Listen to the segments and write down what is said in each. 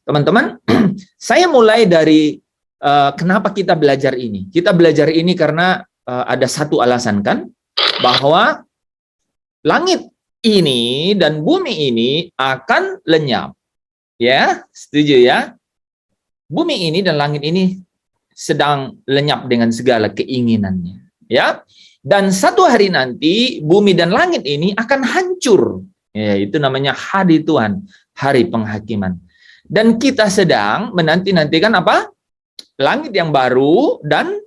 Teman-teman, saya mulai dari kenapa kita belajar ini. Kita belajar ini karena ada satu alasan kan, bahwa langit ini dan bumi ini akan lenyap. Ya, setuju ya? Bumi ini dan langit ini sedang lenyap dengan segala keinginannya. Ya, dan satu hari nanti bumi dan langit ini akan hancur. Ya, itu namanya hari Tuhan, hari penghakiman. Dan kita sedang menanti-nantikan apa? Langit yang baru dan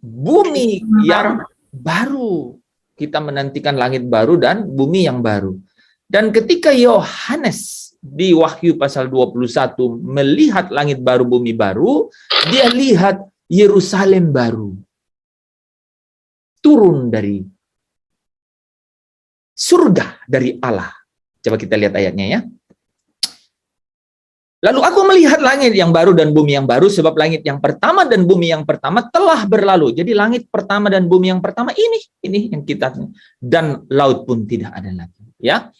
bumi yang baru. Kita menantikan langit baru dan bumi yang baru. Dan ketika Yohanes di Wahyu pasal 21 melihat langit baru, bumi baru, dia lihat Yerusalem baru. Turun dari surga dari Allah. Coba kita lihat ayatnya ya. Lalu aku melihat langit yang baru dan bumi yang baru, sebab langit yang pertama dan bumi yang pertama telah berlalu. Jadi langit pertama dan bumi yang pertama ini yang kita, dan laut pun tidak ada lagi. Ya.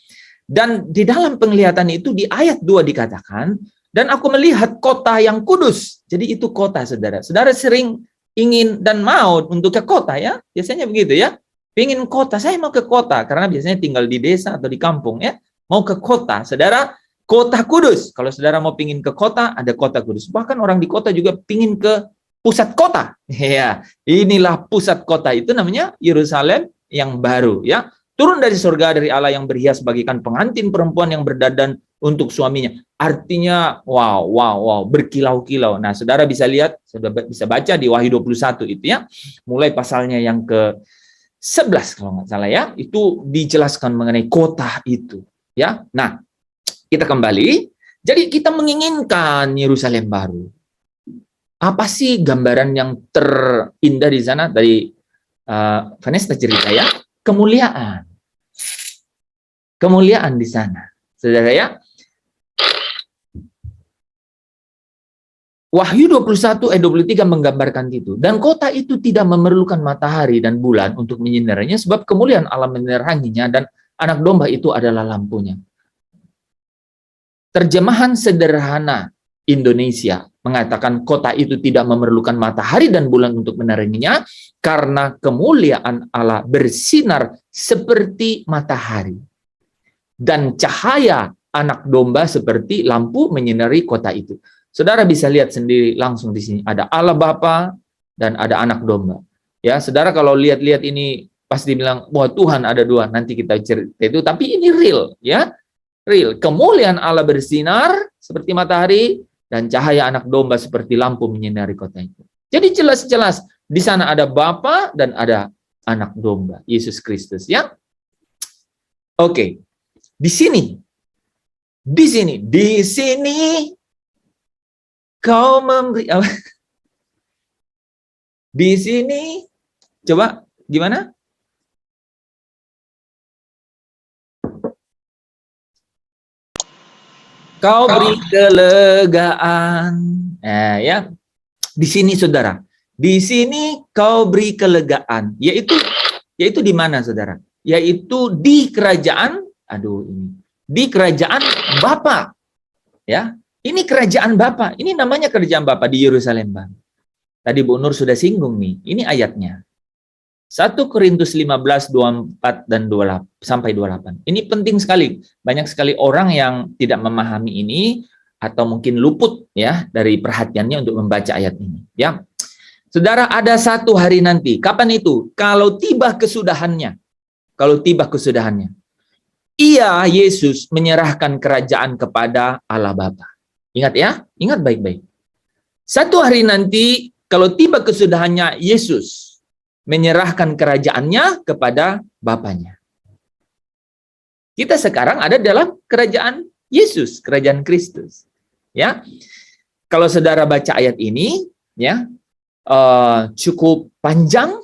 Dan di dalam penglihatan itu di ayat 2 dikatakan, dan aku melihat kota yang kudus. Jadi itu kota, saudara. Saudara sering ingin dan mau untuk ke kota ya, biasanya begitu ya. Pingin kota, saya mau ke kota karena biasanya tinggal di desa atau di kampung ya. Mau ke kota, saudara. Kota kudus. Kalau saudara mau pingin ke kota, ada kota kudus. Bahkan orang di kota juga pingin ke pusat kota. Ya, inilah pusat kota, itu namanya Yerusalem yang baru ya. Turun dari surga dari Allah yang berhias bagaikan pengantin perempuan yang berdandan untuk suaminya. Artinya wow, berkilau-kilau. Nah, saudara bisa lihat, saudara bisa baca di Wahyu 21 itu ya. Mulai pasalnya yang ke 11 kalau nggak salah ya, itu dijelaskan mengenai kota itu ya. Nah, kita kembali. Jadi kita menginginkan Yerusalem baru. Apa sih gambaran yang terindah di sana dari Vanessa cerita ya? Kemuliaan. Kemuliaan di sana. Saudara ya. Wahyu 21 ayat 23 menggambarkan itu. Dan kota itu tidak memerlukan matahari dan bulan untuk menyinarinya, sebab kemuliaan Allah meneranginya dan anak domba itu adalah lampunya. Terjemahan sederhana Indonesia mengatakan kota itu tidak memerlukan matahari dan bulan untuk meneranginya karena kemuliaan Allah bersinar seperti matahari dan cahaya anak domba seperti lampu menyinari kota itu. Saudara bisa lihat sendiri langsung di sini ada Allah Bapa dan ada anak domba. Ya, saudara kalau lihat-lihat ini pasti bilang, wah Tuhan ada dua. Nanti kita cerita itu, tapi ini real ya. Real. Kemuliaan Allah bersinar seperti matahari dan cahaya anak domba seperti lampu menyinari kota itu. Jadi jelas-jelas di sana ada Bapa dan ada anak domba, Yesus Kristus ya. Oke. Di sini kau memberi di sini coba gimana? Kau beri kelegaan. Nah, ya. Di sini saudara. Di sini kau beri kelegaan. Yaitu di mana saudara? Yaitu di kerajaan, di kerajaan Bapa. Ya. Ini kerajaan Bapa. Ini namanya kerajaan Bapa di Yerusalem Bang. Tadi Bu Nur sudah singgung nih. Ini ayatnya. 1 Korintus 15, 24 dan 28 sampai 28. Ini penting sekali. Banyak sekali orang yang tidak memahami ini atau mungkin luput ya dari perhatiannya untuk membaca ayat ini. Ya, saudara, ada satu hari nanti. Kapan itu? Kalau tiba kesudahannya. Kalau tiba kesudahannya. Ia Yesus menyerahkan kerajaan kepada Allah Bapa. Ingat ya, ingat baik-baik. Satu hari nanti kalau tiba kesudahannya, Yesus menyerahkan kerajaannya kepada Bapanya. Kita sekarang ada dalam kerajaan Yesus, kerajaan Kristus. Ya, kalau saudara baca ayat ini, ya cukup panjang.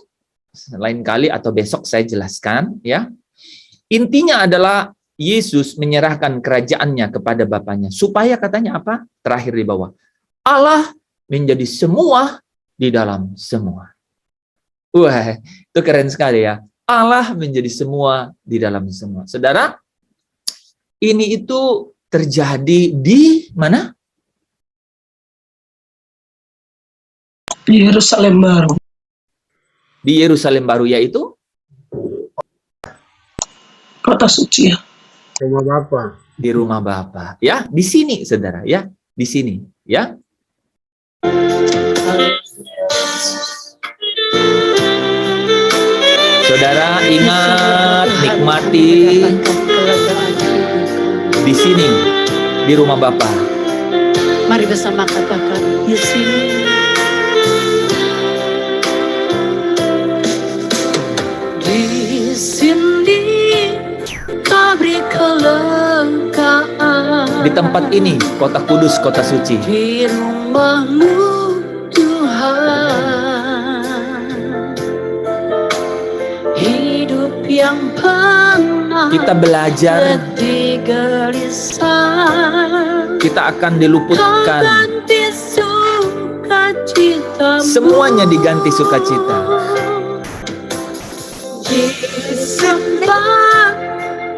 Lain kali atau besok saya jelaskan. Ya, intinya adalah Yesus menyerahkan kerajaannya kepada Bapanya. Supaya katanya apa? Terakhir di bawah. Allah menjadi semua di dalam semua. Wah, itu keren sekali ya. Allah menjadi semua di dalam semua. Saudara, ini itu terjadi di mana? Yerusalem baru. Di Yerusalem baru, yaitu Kota suci ya. Rumah Bapa. di rumah Bapa. Ya, di sini saudara, ya, di sini, ya. Saudara ingat, nikmati di sini, di rumah Bapa. Mari bersama katakan di sini. Di sini kau beri kelegaan. Di tempat ini, kota kudus, kota suci. Di rumah-Mu Tuhan, hidup yang pernah Kita belajar, letih gelisah, kita akan diluputkan. ganti sukacita. Semuanya diganti sukacita. Di tempat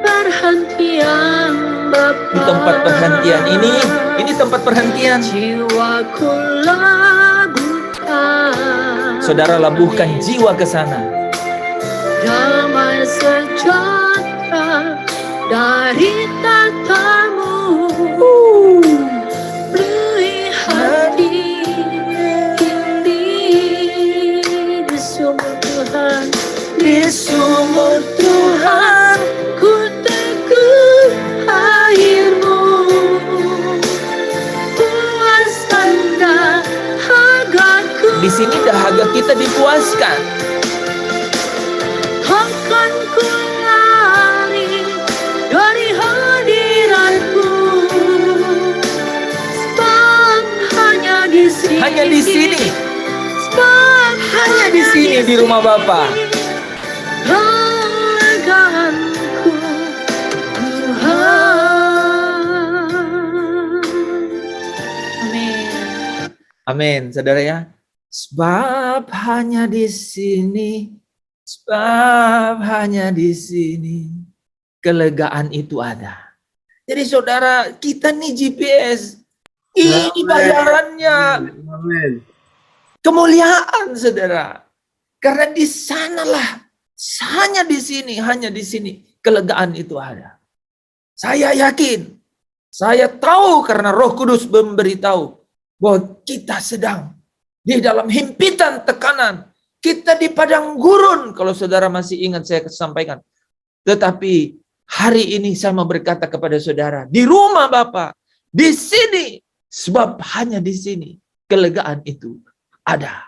perhentian Bapa, Di tempat perhentian ini tempat perhentian. jiwaku labuhkan, Saudara labuhkan jiwa ke sana. damai sejahtera dari tatamu. Beri hati ini di sumur Tuhan, di sumur Tuhan ku teguh airmu. Puaskan dahagaku, Di sini dahaga kita dipuaskan. akan ku lari dari hadiratmu, sebab hanya di sini, Hanya di sini, sebab hanya di sini, di rumah Bapa. kelegaanku Tuhan. Amin. Amin, saudara ya. Sebab hanya di sini, sebab hanya di sini kelegaan itu ada. Jadi saudara, kita nih GPS, ini bayarannya Amin. kemuliaan saudara. Karena di sanalah, hanya di sini kelegaan itu ada. Saya yakin, saya tahu karena Roh Kudus memberitahu bahwa kita sedang di dalam himpitan tekanan. Kita di padang gurun, kalau saudara masih ingat saya sampaikan. Tetapi hari ini saya mau berkata kepada saudara, di rumah Bapa, di sini, sebab hanya di sini kelegaan itu ada.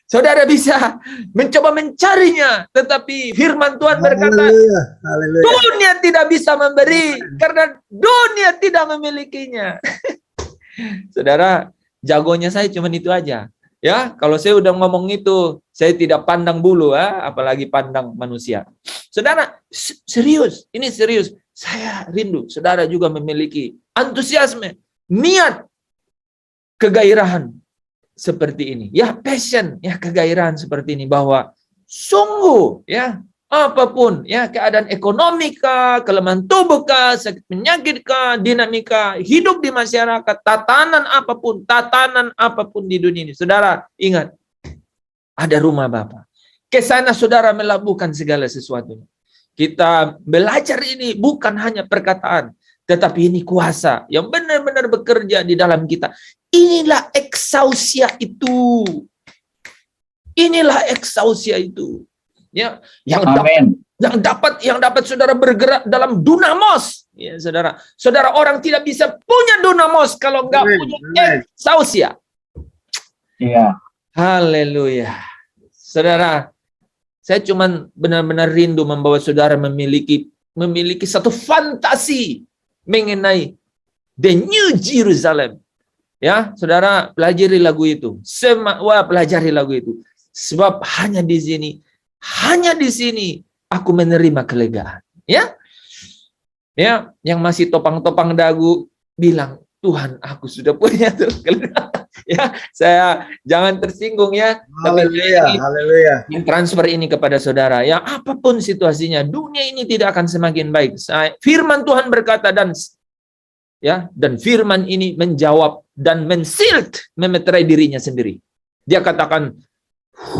Saudara bisa mencoba mencarinya, tetapi firman Tuhan berkata, Haleluya. Haleluya. dunia tidak bisa memberi karena dunia tidak memilikinya. Saudara, jagonya saya cuma itu aja. Ya, kalau saya udah ngomong itu, saya tidak pandang bulu, apalagi pandang manusia. Saudara, serius, ini serius. Saya rindu, saudara juga memiliki antusiasme, niat, kegairahan seperti ini. Ya, passion, ya kegairahan seperti ini, bahwa sungguh, ya, apapun, ya, keadaan ekonomi kah, kelemahan tubuh kah, sakit penyakit kah, dinamika hidup di masyarakat, tatanan apapun di dunia ini. Saudara, ingat, ada rumah Bapa. Ke sana saudara melabuhkan segala sesuatunya. Kita belajar ini bukan hanya perkataan, tetapi ini kuasa yang benar-benar bekerja di dalam kita. Inilah eksausia itu. Inilah eksausia itu. Ya, yang dapat saudara bergerak dalam dunamos. Ya, saudara. Saudara, orang tidak bisa punya dunamos kalau enggak Amen. punya Amen. eksausia. Iya. Haleluya. Saudara, saya cuman benar-benar rindu membawa saudara memiliki satu fantasi mengenai the New Jerusalem. Ya, saudara, pelajari lagu itu. Pelajari lagu itu. Sebab hanya di sini aku menerima kelegaan. Ya. Ya, yang masih topang-topang dagu bilang, Tuhan, aku sudah punya tuh kelegaan. Ya, saya jangan tersinggung ya. Haleluya. Haleluya. Yang transfer ini kepada saudara, ya apapun situasinya, dunia ini tidak akan semakin baik. Firman Tuhan berkata dan firman ini menjawab dan mensilt, memeterai dirinya sendiri. Dia katakan,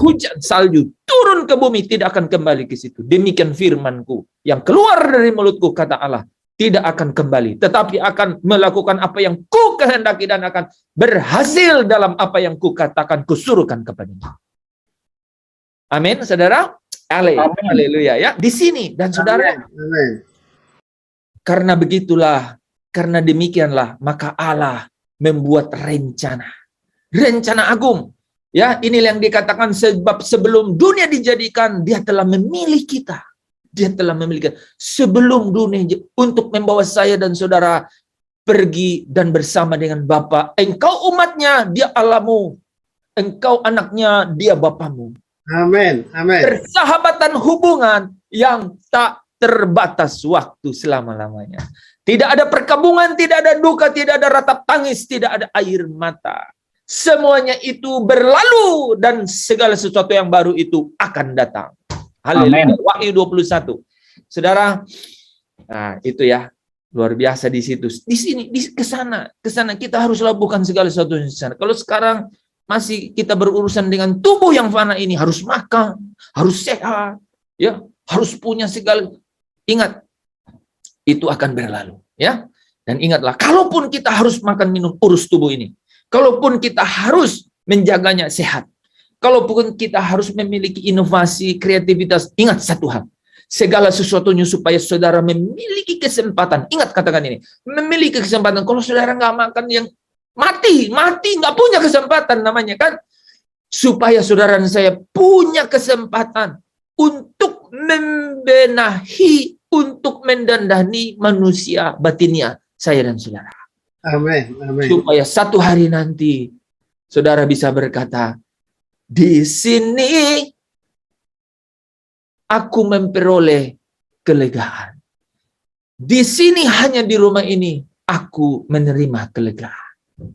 hujan salju turun ke bumi, tidak akan kembali ke situ. Demikian firman-Ku yang keluar dari mulut-Ku, kata Allah, tidak akan kembali, tetapi akan melakukan apa yang Ku kehendaki dan akan berhasil dalam apa yang Ku katakan, Ku suruhkan kepadanya. Amin, saudara. Haleluya ya. Di sini dan saudara, Amin. karena begitulah, karena demikianlah, maka Allah membuat rencana agung. Ya, inilah yang dikatakan, sebab sebelum dunia dijadikan, Dia telah memilih kita. Dia telah memilih kita sebelum dunia untuk membawa saya dan saudara pergi dan bersama dengan Bapa. Engkau umatnya, Dia Allahmu. Engkau anaknya, Dia Bapamu. Amin. Amin. Persahabatan hubungan yang tak terbatas waktu selama-lamanya. Tidak ada perkabungan, tidak ada duka, tidak ada ratap tangis, tidak ada air mata. Semuanya itu berlalu dan segala sesuatu yang baru itu akan datang. Haleluya. Wahyu 21. Saudara, nah itu ya, luar biasa di situ. Di sini, ke sana kita harus lakukan segala sesuatu di sana. Kalau sekarang masih kita berurusan dengan tubuh yang fana ini, harus makan, harus sehat, ya, harus punya segala. Ingat, itu akan berlalu, ya. Dan ingatlah, kalaupun kita harus makan minum urus tubuh ini, kalaupun kita harus menjaganya sehat, kalaupun kita harus memiliki inovasi, kreativitas, ingat satu hal, segala sesuatunya supaya saudara memiliki kesempatan. Ingat, katakan ini, memiliki kesempatan. Kalau saudara nggak makan, yang mati nggak punya kesempatan namanya kan. Supaya saudara dan saya punya kesempatan untuk membenahi, untuk mendandani manusia batinnya saya dan saudara. Amin. Amin. Supaya satu hari nanti saudara bisa berkata, di sini aku memperoleh kelegaan. Di sini, hanya di rumah ini aku menerima kelegaan.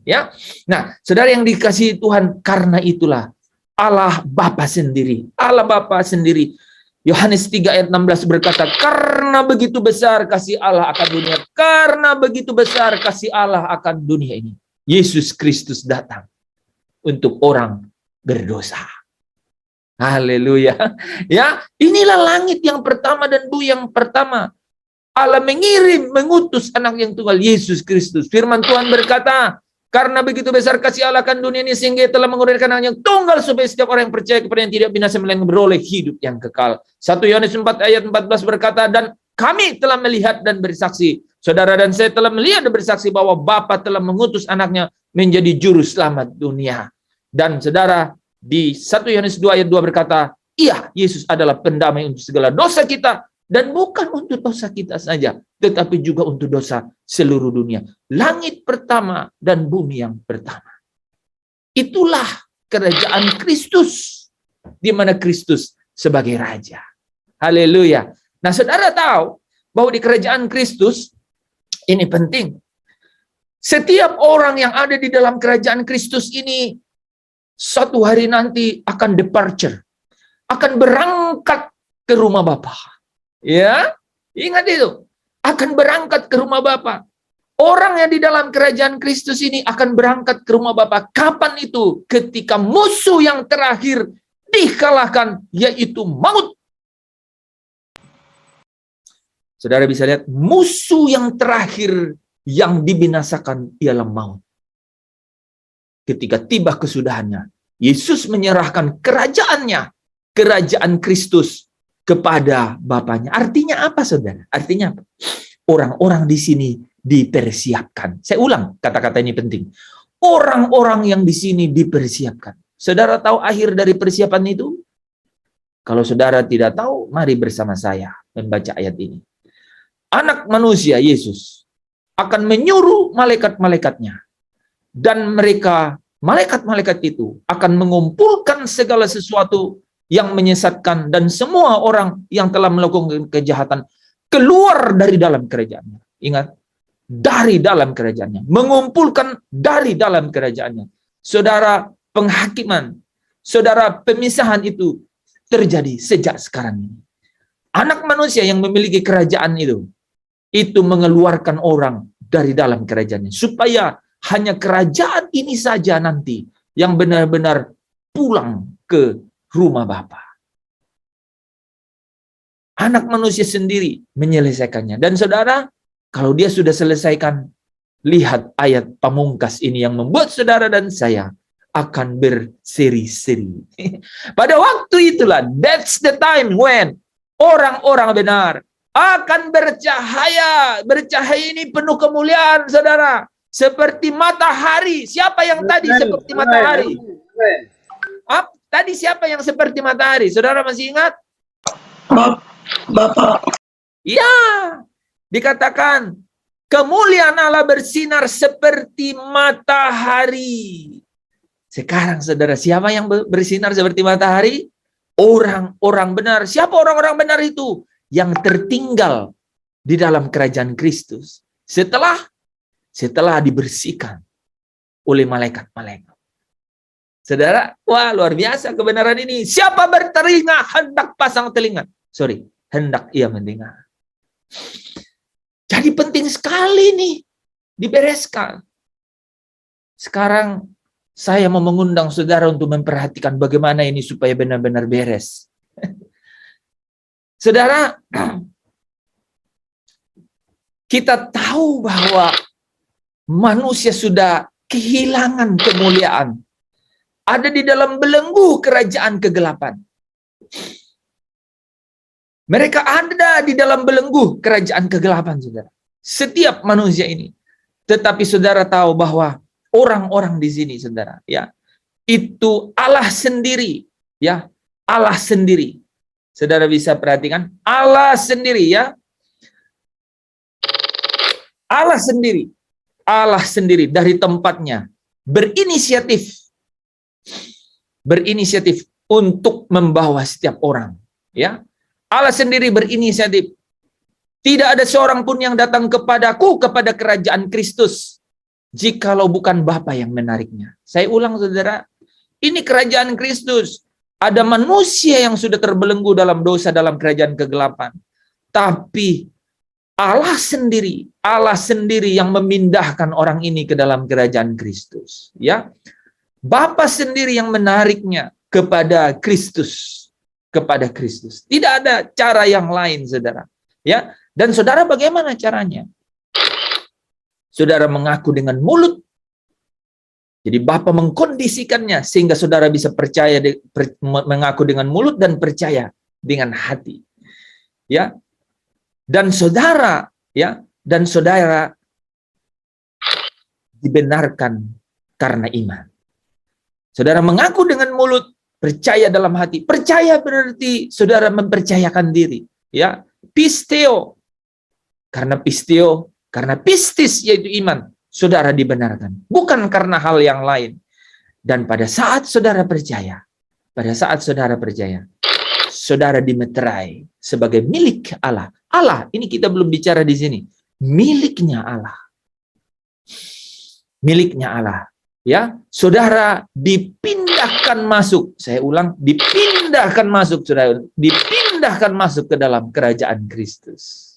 Ya, nah, saudara yang dikasihi Tuhan, karena itulah Allah Bapa sendiri, Yohanes 3 ayat 16 berkata, karena begitu besar kasih Allah akan dunia, karena begitu besar kasih Allah akan dunia ini, Yesus Kristus datang untuk orang berdosa. Haleluya. Ya, inilah langit yang pertama dan bumi yang pertama. Allah mengutus anak yang tunggal, Yesus Kristus. Firman Tuhan berkata, karena begitu besar kasih Allah akan dunia ini, sehingga telah mengurniakan anak yang tunggal, supaya setiap orang yang percaya kepada yang tidak binasa, melainkan beroleh hidup yang kekal. 1 Yohanes 4 ayat 14 berkata, dan kami telah melihat dan bersaksi, saudara dan saya telah melihat dan bersaksi, bahwa Bapa telah mengutus anaknya menjadi juru selamat dunia. Dan saudara, di 1 Yohanes 2 ayat 2 berkata, iya, Yesus adalah pendamai untuk segala dosa kita, dan bukan untuk dosa kita saja, tetapi juga untuk dosa seluruh dunia. Langit pertama dan bumi yang pertama. Itulah kerajaan Kristus, di mana Kristus sebagai raja. Haleluya. Nah, saudara tahu bahwa di kerajaan Kristus, ini penting. Setiap orang yang ada di dalam kerajaan Kristus ini, suatu hari nanti akan departure, akan berangkat ke rumah Bapa. Ya, ingat itu. Akan berangkat ke rumah Bapa. Orang yang di dalam kerajaan Kristus ini akan berangkat ke rumah Bapa. Kapan itu? Ketika musuh yang terakhir dikalahkan, yaitu maut. Saudara bisa lihat, musuh yang terakhir yang dibinasakan ialah maut. Ketika tiba kesudahannya, Yesus menyerahkan kerajaannya, kerajaan Kristus, kepada Bapaknya. Artinya apa, saudara? Artinya apa? Orang-orang di sini dipersiapkan. Saya ulang, kata-kata ini penting. Orang-orang yang di sini dipersiapkan. Saudara tahu akhir dari persiapan itu? Kalau saudara tidak tahu, mari bersama saya membaca ayat ini. Anak manusia, Yesus, akan menyuruh malaikat-malaikatnya. Dan mereka, malaikat-malaikat itu, akan mengumpulkan segala sesuatu yang menyesatkan dan semua orang yang telah melakukan kejahatan keluar dari dalam kerajaannya. Ingat, dari dalam kerajaannya. Mengumpulkan dari dalam kerajaannya. Saudara, penghakiman, saudara, pemisahan itu terjadi sejak sekarang ini. Anak manusia yang memiliki kerajaan itu mengeluarkan orang dari dalam kerajaannya. Supaya hanya kerajaan ini saja nanti yang benar-benar pulang ke rumah Bapa. Anak manusia sendiri menyelesaikannya. Dan saudara, kalau dia sudah selesaikan, lihat ayat pamungkas ini yang membuat saudara dan saya akan berseri-seri. Pada waktu itulah, that's the time when orang-orang benar akan bercahaya. Bercahaya ini penuh kemuliaan, saudara. Seperti matahari. Siapa yang tadi seperti matahari? Amen. Tadi siapa yang seperti matahari? Saudara masih ingat? Bapak. Ya, dikatakan kemuliaan Allah bersinar seperti matahari. Sekarang saudara, siapa yang bersinar seperti matahari? Orang-orang benar. Siapa orang-orang benar itu? Yang tertinggal di dalam kerajaan Kristus. Setelah dibersihkan oleh malaikat-malaikat. Saudara, wah luar biasa kebenaran ini. Siapa bertelinga, hendak pasang telinga. Hendak ia mendengar. Jadi penting sekali nih dibereskan. Sekarang saya mau mengundang saudara untuk memperhatikan bagaimana ini supaya benar-benar beres. Saudara, kita tahu bahwa manusia sudah kehilangan kemuliaan. Ada di dalam belenggu kerajaan kegelapan. Mereka ada di dalam belenggu kerajaan kegelapan, saudara. Setiap manusia ini. Tetapi saudara tahu bahwa orang-orang di sini, saudara, ya, itu Allah sendiri, ya, Allah sendiri. Saudara bisa perhatikan, Allah sendiri, ya, Allah sendiri dari tempatnya berinisiatif untuk membawa setiap orang, ya. Allah sendiri berinisiatif. Tidak ada seorang pun yang datang kepadaku, kepada kerajaan Kristus, jikalau bukan Bapa yang menariknya. Saya ulang, saudara, ini kerajaan Kristus. Ada manusia yang sudah terbelenggu dalam dosa, dalam kerajaan kegelapan. Tapi Allah sendiri yang memindahkan orang ini ke dalam kerajaan Kristus. Ya, Bapa sendiri yang menariknya kepada Kristus. Tidak ada cara yang lain, saudara. Ya, dan saudara bagaimana caranya? Saudara mengaku dengan mulut. Jadi Bapa mengkondisikannya sehingga saudara bisa percaya, mengaku dengan mulut dan percaya dengan hati. Ya. Dan saudara dibenarkan karena iman. Saudara mengaku dengan mulut, percaya dalam hati. Percaya berarti saudara mempercayakan diri, ya. Pisteo. Karena pistis yaitu iman, saudara dibenarkan. Bukan karena hal yang lain. Dan pada saat saudara percaya, saudara dimeterai sebagai milik Allah. Allah, ini kita belum bicara di sini. Miliknya Allah. Ya, saudara dipindahkan masuk. Saya ulang, dipindahkan masuk, saudara. Dipindahkan masuk ke dalam kerajaan Kristus.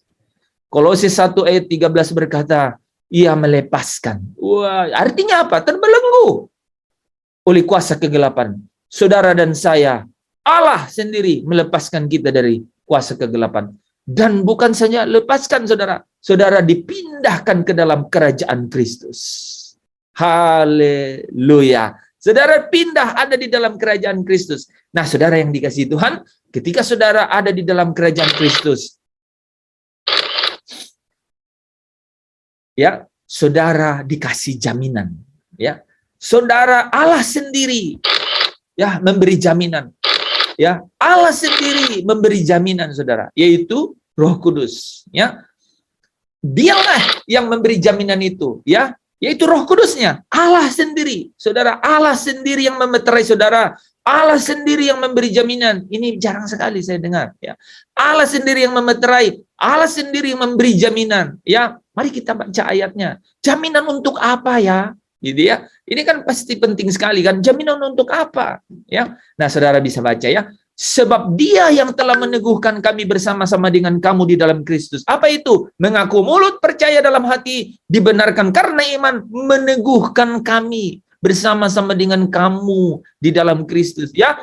Kolose 1 ayat 13 berkata, ia melepaskan. Wah, artinya apa? Terbelenggu oleh kuasa kegelapan. Saudara dan saya, Allah sendiri melepaskan kita dari kuasa kegelapan. Dan bukan saja lepaskan, saudara. Saudara dipindahkan ke dalam kerajaan Kristus. Haleluya. Saudara pindah ada di dalam kerajaan Kristus. Nah, saudara yang dikasihi Tuhan, ketika saudara ada di dalam kerajaan Kristus, ya, saudara dikasih jaminan, ya. Saudara, Allah sendiri, ya, memberi jaminan. Ya, Allah sendiri memberi jaminan, saudara, yaitu Roh Kudus, ya. Dialah yang memberi jaminan itu, ya. Yaitu Roh Kudusnya, Allah sendiri. Saudara, Allah sendiri yang memeterai saudara. Allah sendiri yang memberi jaminan. Ini jarang sekali saya dengar, ya. Allah sendiri yang memeterai, Allah sendiri yang memberi jaminan, ya. Mari kita baca ayatnya. Jaminan untuk apa, ya? Gitu, ya. Ini kan pasti penting sekali kan. Jaminan untuk apa, ya? Nah, saudara bisa baca, ya. Sebab Dia yang telah meneguhkan kami bersama-sama dengan kamu di dalam Kristus. Apa itu? Mengaku mulut, percaya dalam hati, dibenarkan karena iman, meneguhkan kami. bersama-sama dengan kamu di dalam Kristus, ya,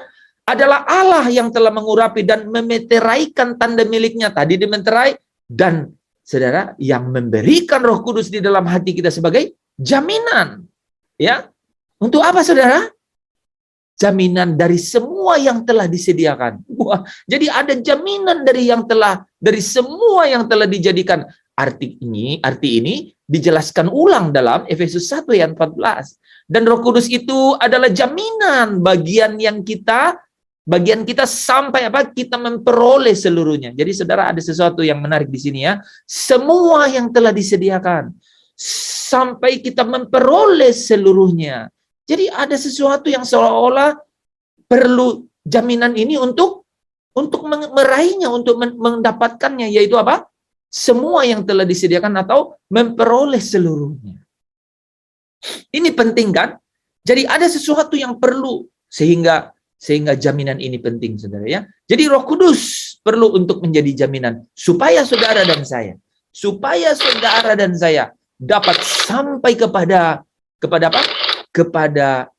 adalah Allah yang telah mengurapi dan memeteraikan tanda miliknya. Tadi dimeterai, dan saudara, yang memberikan Roh Kudus di dalam hati kita sebagai jaminan. Ya, untuk apa saudara? Jaminan dari semua yang telah disediakan. Wah, jadi ada jaminan dari semua yang telah dijadikan. Arti ini dijelaskan ulang dalam Efesus 1 ayat 14. Dan Roh Kudus itu adalah jaminan bagian kita sampai kita memperoleh seluruhnya. Jadi saudara, ada sesuatu yang menarik di sini, ya. Semua yang telah disediakan sampai kita memperoleh seluruhnya. Jadi ada sesuatu yang seolah-olah perlu jaminan ini untuk meraihnya, untuk mendapatkannya, yaitu apa? Semua yang telah disediakan atau memperoleh seluruhnya. Ini penting kan? Jadi ada sesuatu yang perlu sehingga jaminan ini penting, saudara, ya. Jadi Roh Kudus perlu untuk menjadi jaminan supaya saudara dan saya dapat sampai kepada apa? Kepada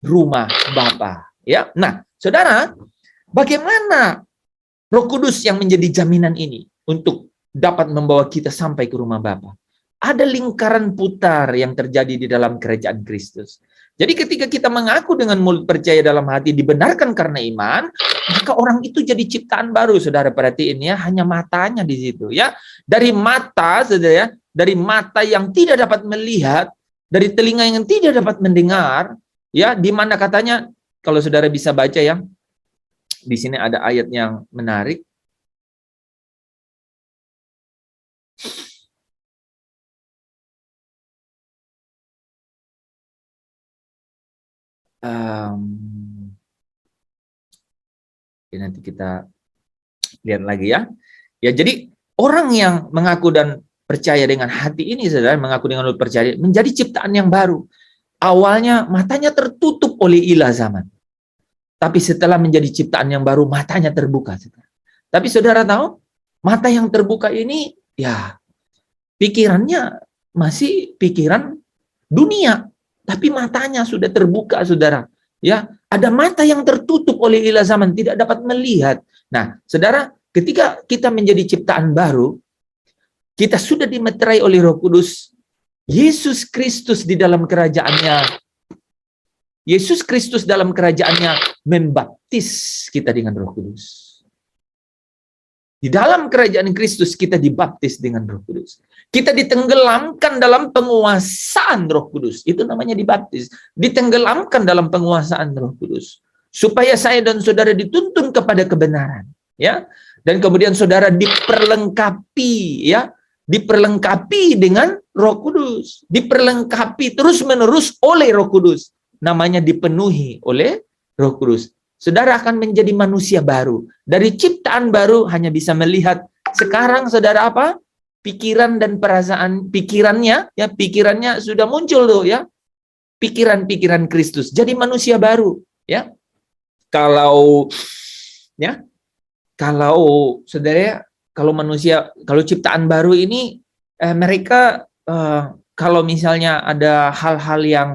rumah Bapa, ya. Nah, saudara, bagaimana Roh Kudus yang menjadi jaminan ini untuk dapat membawa kita sampai ke rumah Bapa? Ada lingkaran putar yang terjadi di dalam kerajaan Kristus. Jadi ketika kita mengaku dengan mulut, percaya dalam hati, dibenarkan karena iman, maka orang itu jadi ciptaan baru. Saudara perhatiin, ya, hanya matanya di situ, ya. Dari mata, saudara, ya, dari mata yang tidak dapat melihat, dari telinga yang tidak dapat mendengar, ya, di mana katanya, kalau saudara bisa baca, ya, di sini ada ayat yang menarik. Nanti kita lihat lagi, ya. Ya, jadi orang yang mengaku dan percaya dengan hati ini, saudara, mengaku dengan mulut percaya, menjadi ciptaan yang baru. Awalnya matanya tertutup oleh ilah zaman. Tapi setelah menjadi ciptaan yang baru, matanya terbuka, saudara. Tapi saudara tahu, mata yang terbuka ini, ya, pikirannya masih pikiran dunia. Tapi matanya sudah terbuka, saudara. Ya, ada mata yang tertutup oleh ilah zaman, tidak dapat melihat. Nah, saudara, ketika kita menjadi ciptaan baru, kita sudah dimeterai oleh Roh Kudus. Yesus Kristus dalam kerajaannya membaptis kita dengan Roh Kudus. Di dalam kerajaan Kristus kita dibaptis dengan Roh Kudus. Kita ditenggelamkan dalam penguasaan Roh Kudus. Itu namanya dibaptis. Ditenggelamkan dalam penguasaan Roh Kudus. Supaya saya dan saudara dituntun kepada kebenaran, ya. Dan kemudian saudara diperlengkapi, ya. Diperlengkapi dengan Roh Kudus. Diperlengkapi terus-menerus oleh Roh Kudus. Namanya dipenuhi oleh Roh Kudus. Saudara akan menjadi manusia baru. Dari ciptaan baru hanya bisa melihat. Sekarang saudara apa? Pikiran dan perasaan pikirannya, ya, pikirannya sudah muncul tuh, ya. Pikiran-pikiran Kristus. Jadi manusia baru, ya. Kalau saudara, kalau ciptaan baru ini mereka kalau misalnya ada hal-hal yang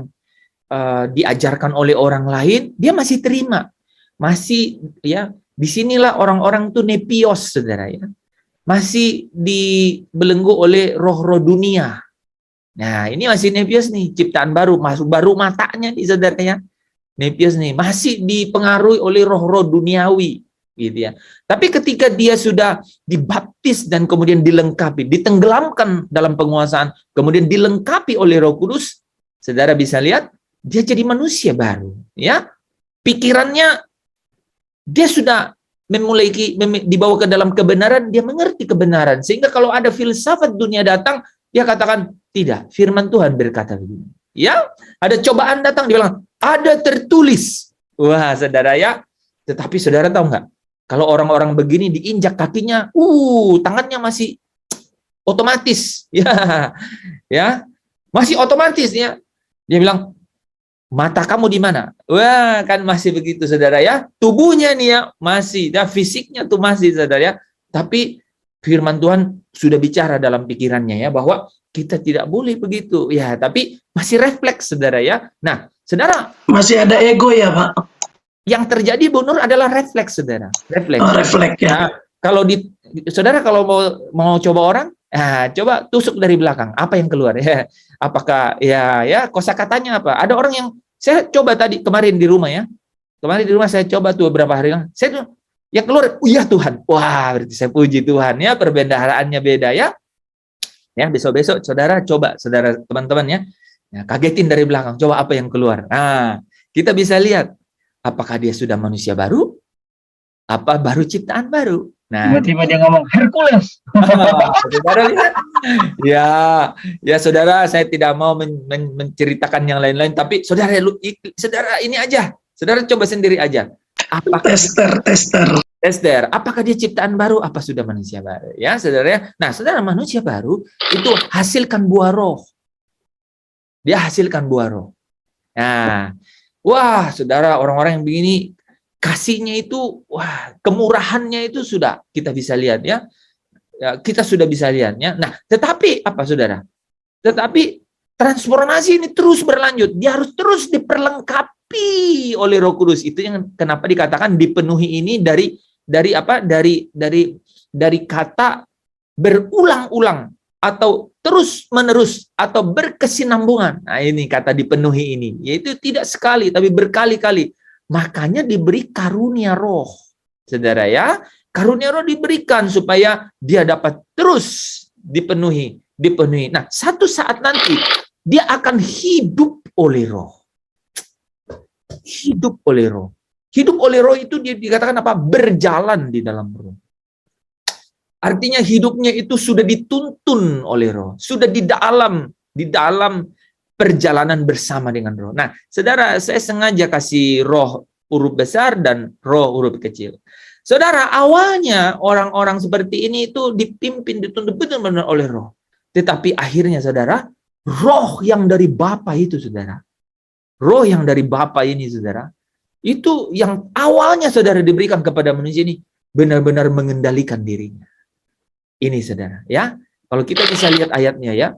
diajarkan oleh orang lain, dia masih terima. Masih, ya, disinilah orang-orang tuh nepios, saudara, ya. Masih dibelenggu oleh roh-roh dunia. Nah, ini masih nepios nih, ciptaan baru, masuk baru matanya nih, saudara, ya. Nepios nih, masih dipengaruhi oleh roh-roh duniawi, gitu, ya. Tapi ketika dia sudah dibaptis dan kemudian dilengkapi, ditenggelamkan dalam penguasaan, kemudian dilengkapi oleh Roh Kudus, saudara bisa lihat, dia jadi manusia baru, ya. Pikirannya dia sudah dibawa ke dalam kebenaran, dia mengerti kebenaran. Sehingga kalau ada filsafat dunia datang, dia katakan, tidak, firman Tuhan berkata begini. Ya, ada cobaan datang, dia bilang, ada tertulis. Wah, saudara, ya. Tetapi saudara tahu nggak? Kalau orang-orang begini diinjak kakinya, tangannya masih otomatis. Ya, masih otomatis, ya. Dia bilang, mata kamu di mana? Wah, kan masih begitu, saudara, ya. Tubuhnya nih, ya, masih, fisiknya tuh masih, saudara, ya. Tapi firman Tuhan sudah bicara dalam pikirannya ya, bahwa kita tidak boleh begitu. Ya, tapi masih refleks, saudara ya. Nah, saudara, Masih ada ego ya, Pak? yang terjadi Bu Nur adalah refleks, saudara. Refleks. Oh, refleks ya. Nah, kalau saudara kalau mau coba orang, coba tusuk dari belakang, apa yang keluar ya? Apakah ya kosakatanya apa? Ada orang yang saya coba tadi kemarin di rumah ya. Kemarin di rumah saya coba tuh beberapa hari yang saya tuh yang keluar, iya Tuhan. Wah, berarti saya puji Tuhan ya, perbedaaannya beda ya. Ya, besok-besok saudara coba, saudara teman-teman ya. Ya, kagetin dari belakang, coba apa yang keluar. Nah, kita bisa lihat apakah dia sudah manusia baru, apa baru ciptaan baru. Nah, Tiba-tiba dia ngomong Hercules. saudara lihat? Ya, saudara, saya tidak mau menceritakan yang lain-lain, tapi saudara ini aja, saudara coba sendiri aja. Apakah tester, apakah dia ciptaan baru, apa sudah manusia baru? Ya, saudara. Nah, saudara, manusia baru itu hasilkan buah roh. Dia hasilkan buah roh. Nah, wah, saudara, orang-orang yang begini kasihnya itu, wah, kemurahannya itu sudah kita bisa lihat ya. Kita sudah bisa lihatnya. Nah, tetapi apa saudara? Tetapi transformasi ini terus berlanjut. Dia harus terus diperlengkapi oleh Roh Kudus. Itu yang kenapa dikatakan dipenuhi ini dari apa? Dari kata berulang-ulang atau terus-menerus atau berkesinambungan. Nah, ini kata dipenuhi ini, yaitu tidak sekali tapi berkali-kali. Makanya diberi karunia roh. Saudara ya, karunia roh diberikan supaya dia dapat terus dipenuhi. Nah, satu saat nanti dia akan hidup oleh roh. Hidup oleh roh. Hidup oleh roh itu dikatakan apa? Berjalan di dalam roh. Artinya hidupnya itu sudah dituntun oleh roh, sudah di dalam perjalanan bersama dengan roh. Nah, saudara, saya sengaja kasih roh huruf besar dan roh huruf kecil. Saudara, awalnya orang-orang seperti ini itu dipimpin, dituntun benar-benar oleh roh. Tetapi akhirnya, saudara, roh yang dari Bapa itu, saudara, roh yang dari Bapa ini, saudara, itu yang awalnya, saudara, diberikan kepada manusia ini benar-benar mengendalikan dirinya. Ini, saudara, ya. Kalau kita bisa lihat ayatnya, ya.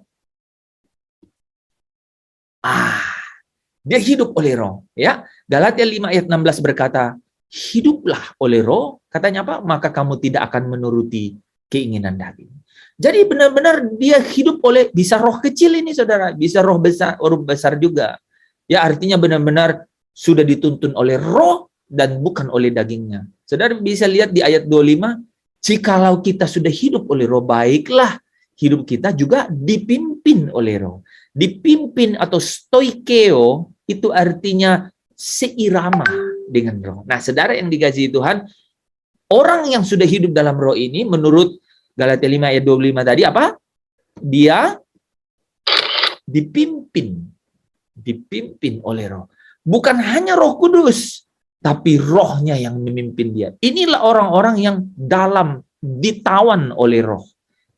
Dia hidup oleh roh, ya. Galatia 5 ayat 16 berkata, hiduplah oleh roh, katanya apa? Maka kamu tidak akan menuruti keinginan daging. Jadi benar-benar dia hidup oleh, bisa roh kecil ini, saudara, bisa roh besar juga. Ya, artinya benar-benar sudah dituntun oleh roh dan bukan oleh dagingnya. Saudara bisa lihat di ayat 25, jikalau kita sudah hidup oleh roh, baiklah hidup kita juga dipimpin oleh roh. Dipimpin atau stoikeo itu artinya seirama dengan roh. Nah, saudara yang dikasihi Tuhan, orang yang sudah hidup dalam roh ini menurut Galatia 5 ayat 25 tadi apa? Dia dipimpin oleh roh. Bukan hanya Roh Kudus, tapi rohnya yang memimpin dia. Inilah orang-orang yang ditawan oleh roh.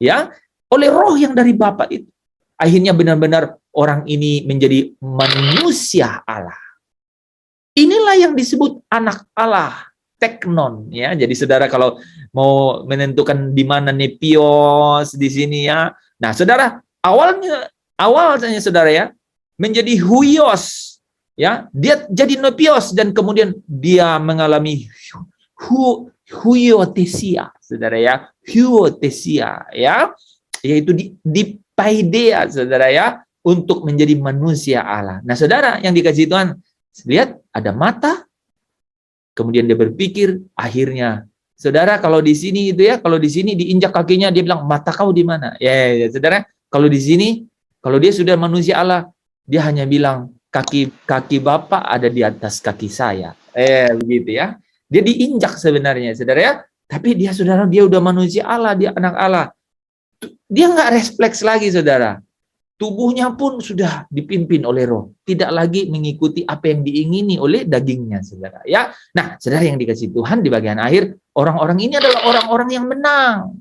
Ya, oleh roh yang dari Bapa itu. Akhirnya benar-benar orang ini menjadi manusia Allah. Inilah yang disebut anak Allah, teknon ya. Jadi saudara kalau mau menentukan di mana nepios di sini ya. Nah, saudara, awalnya saudara ya menjadi huios ya. Dia jadi nepios dan kemudian dia mengalami huiotesia, saudara ya. Huiotesia ya, yaitu di paideia, saudara ya, untuk menjadi manusia Allah. Nah, saudara yang dikasihi Tuhan, lihat ada mata, kemudian dia berpikir, akhirnya, saudara kalau di sini itu ya, kalau di sini diinjak kakinya, dia bilang mata kau di mana? Ya, saudara, kalau di sini, kalau dia sudah manusia Allah, dia hanya bilang kaki Bapa ada di atas kaki saya. Begitu ya. Dia diinjak sebenarnya, saudara ya. Tapi dia saudara, dia udah manusia Allah, dia anak Allah. Dia nggak refleks lagi, saudara. Tubuhnya pun sudah dipimpin oleh roh. Tidak lagi mengikuti apa yang diingini oleh dagingnya, saudara. Ya, nah, saudara yang dikasihi Tuhan, di bagian akhir, orang-orang ini adalah orang-orang yang menang.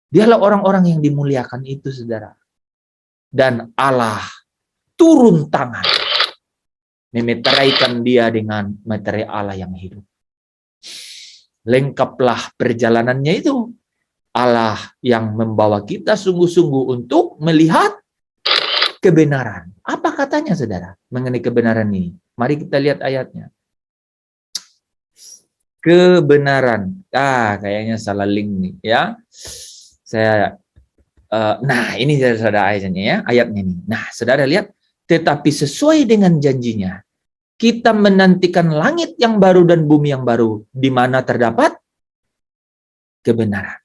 Dialah orang-orang yang dimuliakan itu, saudara. Dan Allah turun tangan, memeteraikan dia dengan meterai Allah yang hidup. Lengkaplah perjalanannya itu. Allah yang membawa kita sungguh-sungguh untuk melihat kebenaran. Apa katanya, saudara, mengenai kebenaran ini? Mari kita lihat ayatnya. Kebenaran. Kayaknya salah link nih, ya. Nah, ini saudara ayatnya ya, ayatnya nih. Nah, saudara lihat, tetapi sesuai dengan janjinya, kita menantikan langit yang baru dan bumi yang baru, di mana terdapat kebenaran.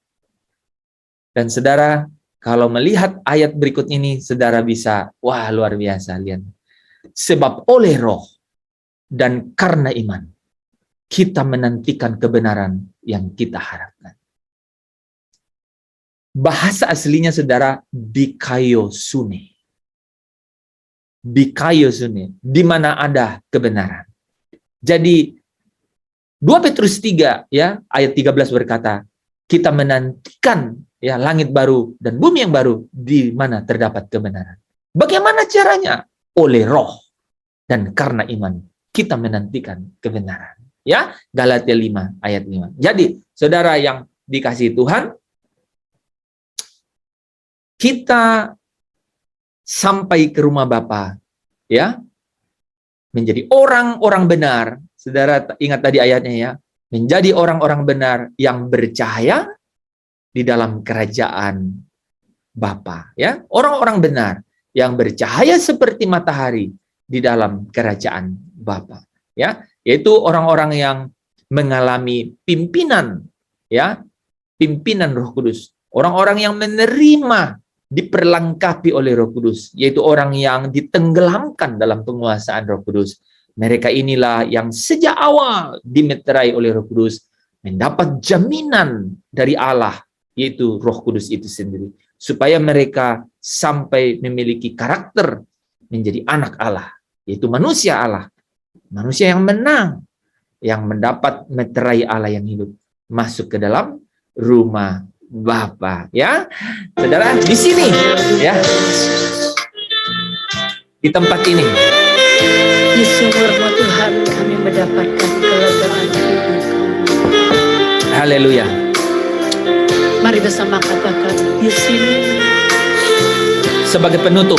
Dan saudara, kalau melihat ayat berikut ini, saudara bisa, wah luar biasa, lihat. Sebab oleh roh dan karena iman, kita menantikan kebenaran yang kita harapkan. Bahasa aslinya, saudara, dikaiosune. Dikaiosune, di mana ada kebenaran. Jadi 2 Petrus 3 ya, ayat 13 berkata, kita menantikan ya langit baru dan bumi yang baru di mana terdapat kebenaran. Bagaimana caranya? Oleh roh dan karena iman kita menantikan kebenaran. Ya, Galatia 5 ayat 5. Jadi, saudara yang dikasihi Tuhan, kita sampai ke rumah Bapa, ya, menjadi orang-orang benar. Saudara ingat tadi ayatnya ya, menjadi orang-orang benar yang bercahaya di dalam kerajaan Bapa, ya. Orang-orang benar yang bercahaya seperti matahari di dalam kerajaan Bapa, ya, yaitu orang-orang yang mengalami pimpinan, ya, pimpinan Roh Kudus. Orang-orang yang menerima, diperlengkapi oleh Roh Kudus, yaitu orang yang ditenggelamkan dalam penguasaan Roh Kudus. Mereka inilah yang sejak awal dimeterai oleh Roh Kudus, mendapat jaminan dari Allah, yaitu Roh Kudus itu sendiri, supaya mereka sampai memiliki karakter menjadi anak Allah, yaitu manusia Allah, manusia yang menang, yang mendapat meterai Allah yang hidup, masuk ke dalam rumah Bapa, ya. Saudara, di sini ya. Di tempat ini. Di sumur-Mu Tuhan kami mendapatkan kelegaan hidup. Haleluya. Mari bersama katakan, di sini. Sebagai penutup,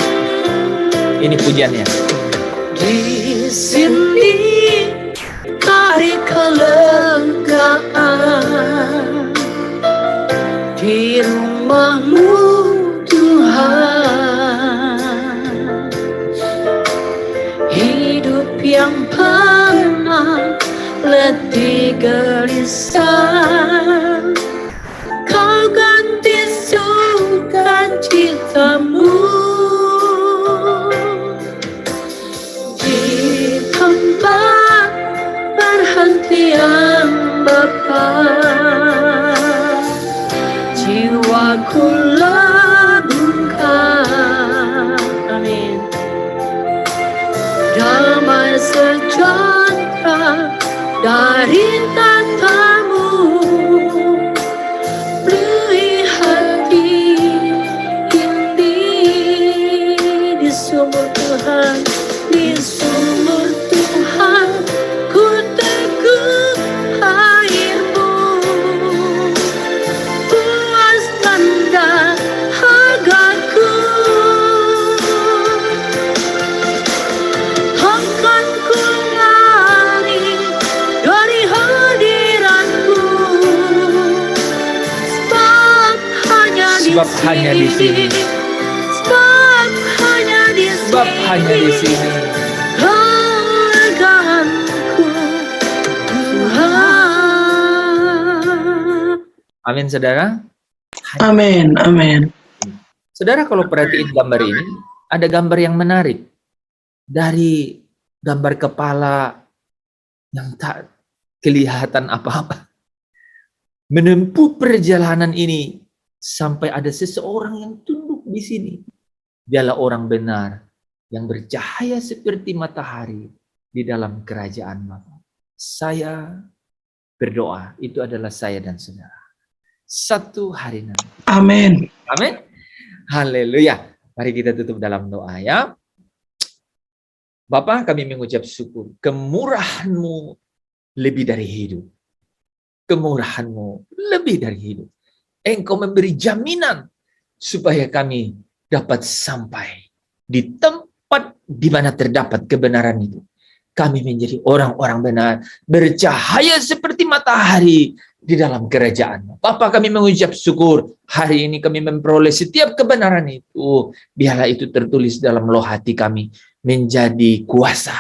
ini pujiannya. Di sini cari kelegaan. Di rumah-Mu Tuhan, hidup yang pernah letih gelisah, Kau ganti sukacita-Mu. Di tempat perhentian Bapa, jiwaku labuhkan, amin. Damai sejahtera dari tata-Mu, beri hati ini di sumur Tuhan, di sumur Tuhan, ku teguh air-Mu. Sebab hanya di sini. Sebab hanya di sini. Sebab hanya di sini. Kelegaanku, Tuhan. Amin, saudara. Amin, amin. Saudara, kalau perhatiin gambar ini, ada gambar yang menarik. Dari gambar kepala yang tak kelihatan apa-apa. Menempuh perjalanan ini sampai ada seseorang yang tunduk di sini. Dialah orang benar yang bercahaya seperti matahari di dalam kerajaan Bapa. Saya berdoa, itu adalah saya dan saudara. Satu hari nanti. Amin. Amin. Haleluya. Mari kita tutup dalam doa ya. Bapa, kami mengucap syukur. Kemurahan-Mu lebih dari hidup. Kemurahan-Mu lebih dari hidup. Engkau memberi jaminan supaya kami dapat sampai di tempat di mana terdapat kebenaran itu. Kami menjadi orang-orang benar, bercahaya seperti matahari di dalam kerajaan. Bapa, kami mengucap syukur hari ini kami memperoleh setiap kebenaran itu. Biarlah itu tertulis dalam loh hati kami, menjadi kuasa,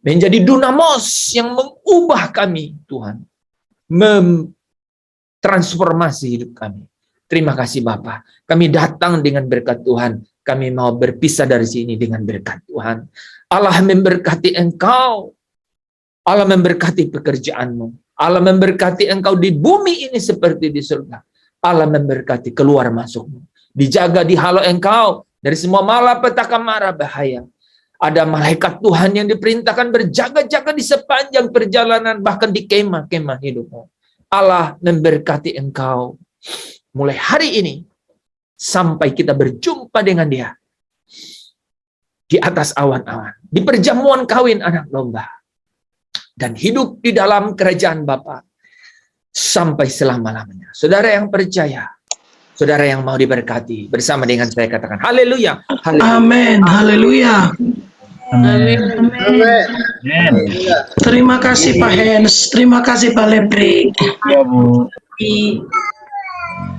menjadi dunamos yang mengubah kami, Tuhan, transformasi hidup kami. Terima kasih Bapa. Kami datang dengan berkat Tuhan. Kami mau berpisah dari sini dengan berkat Tuhan. Allah memberkati engkau. Allah memberkati pekerjaanmu. Allah memberkati engkau di bumi ini seperti di surga. Allah memberkati keluar masukmu. Dijaga, dihalau engkau dari semua malapetaka mara bahaya. Ada malaikat Tuhan yang diperintahkan berjaga-jaga di sepanjang perjalanan, bahkan di kemah-kemah hidupmu. Allah memberkati engkau mulai hari ini sampai kita berjumpa dengan Dia di atas awan-awan, di perjamuan kawin anak domba, dan hidup di dalam kerajaan Bapa sampai selama-lamanya. Saudara yang percaya, saudara yang mau diberkati, bersama dengan saya katakan haleluya. Amin. Haleluya. Amin. Amin. Terima kasih Pak Hens. Terima kasih Pak Lepri. Ya, Bu.